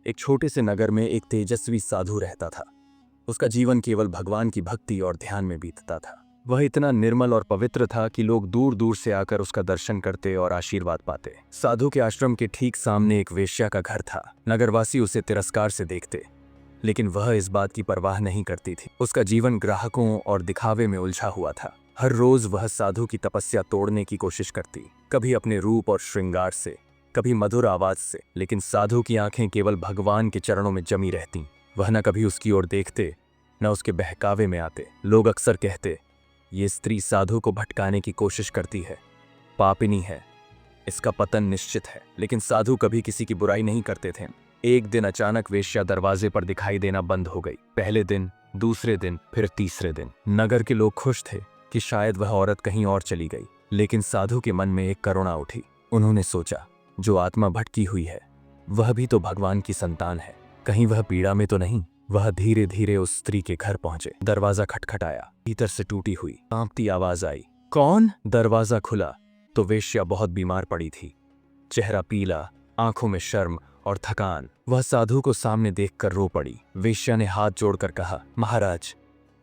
एक छोटे से नगर में एक तेजस्वी साधु रहता था। उसका जीवन केवल भगवान की भक्ति और ध्यान में बीतता था। वह इतना निर्मल और पवित्र था कि लोग दूर दूर से आकर उसका दर्शन करते और आशीर्वाद पाते। साधु के आश्रम के ठीक सामने एक वेश्या का घर था। नगरवासी उसे तिरस्कार से देखते, लेकिन वह इस बात की परवाह नहीं करती थी। उसका जीवन ग्राहकों और दिखावे में उलझा हुआ था। हर रोज वह साधु की तपस्या तोड़ने की कोशिश करती, कभी अपने रूप और श्रृंगार से, कभी मधुर आवाज से, लेकिन साधु की आंखें केवल भगवान के चरणों में जमी रहती। वह न कभी उसकी ओर देखते, न उसके बहकावे में आते। लोग अक्सर कहते, ये स्त्री साधु को भटकाने की कोशिश करती है, पापिनी है, इसका पतन निश्चित है। लेकिन साधु कभी किसी की बुराई नहीं करते थे। एक दिन अचानक वेश्या दरवाजे पर दिखाई देना बंद हो गई। पहले दिन, दूसरे दिन, फिर तीसरे दिन। नगर के लोग खुश थे कि शायद वह औरत कहीं और चली गई, लेकिन साधु के मन में एक करुणा उठी। उन्होंने सोचा, जो आत्मा भटकी हुई है वह भी तो भगवान की संतान है, कहीं वह पीड़ा में तो नहीं। वह धीरे धीरे उस स्त्री के घर पहुंचे। दरवाजा खटखटाया। भीतर से टूटी हुई कांपती आवाज आई, कौन? दरवाजा खुला तो वेश्या बहुत बीमार पड़ी थी। चेहरा पीला, आंखों में शर्म और थकान। वह साधु को सामने देखकर रो पड़ी। वेश्या ने हाथ जोड़कर कहा, महाराज,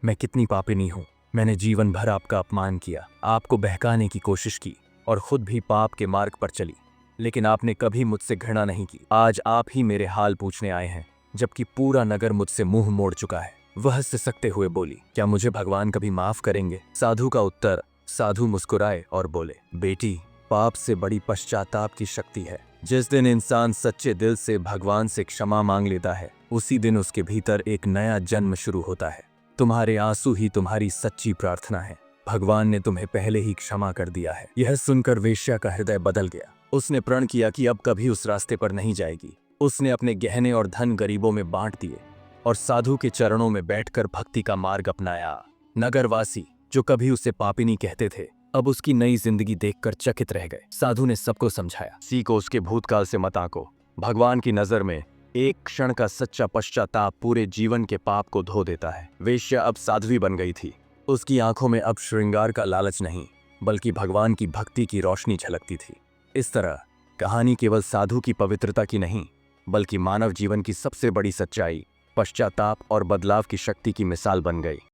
मैं कितनी पापिनी हूँ। मैंने जीवन भर आपका अपमान किया, आपको बहकाने की कोशिश की और खुद भी पाप के मार्ग पर चली, लेकिन आपने कभी मुझसे घृणा नहीं की। आज आप ही मेरे हाल पूछने आए हैं, जबकि पूरा नगर मुझसे मुंह मोड़ चुका है। वह सिसकते हुए बोली, क्या मुझे भगवान कभी माफ करेंगे? साधु का उत्तर, साधु मुस्कुराए और बोले, बेटी, पाप से बड़ी पश्चाताप की शक्ति है। जिस दिन इंसान सच्चे दिल से भगवान से क्षमा मांग लेता है, उसी दिन उसके भीतर एक नया जन्म शुरू होता है। तुम्हारे आंसू ही तुम्हारी सच्ची प्रार्थना है। भगवान ने तुम्हें पहले ही क्षमा कर दिया है। यह सुनकर वेश्या का हृदय बदल गया। उसने प्रण किया कि अब कभी उस रास्ते पर नहीं जाएगी। उसने अपने गहने और धन गरीबों में बांट दिए और साधु के चरणों में बैठकर भक्ति का मार्ग अपनाया। नगरवासी, जो कभी उसे पापिनी कहते थे, अब उसकी नई जिंदगी देखकर चकित रह गए। साधु ने सबको समझाया, किसी को उसके भूतकाल से मत आंको। भगवान की नजर में एक क्षण का सच्चा पश्चाताप पूरे जीवन के पाप को धो देता है। वेश्या अब साध्वी बन गई थी। उसकी आंखों में अब श्रृंगार का लालच नहीं, बल्कि भगवान की भक्ति की रोशनी झलकती थी। इस तरह कहानी केवल साधु की पवित्रता की नहीं, बल्कि मानव जीवन की सबसे बड़ी सच्चाई, पश्चाताप और बदलाव की शक्ति की मिसाल बन गई।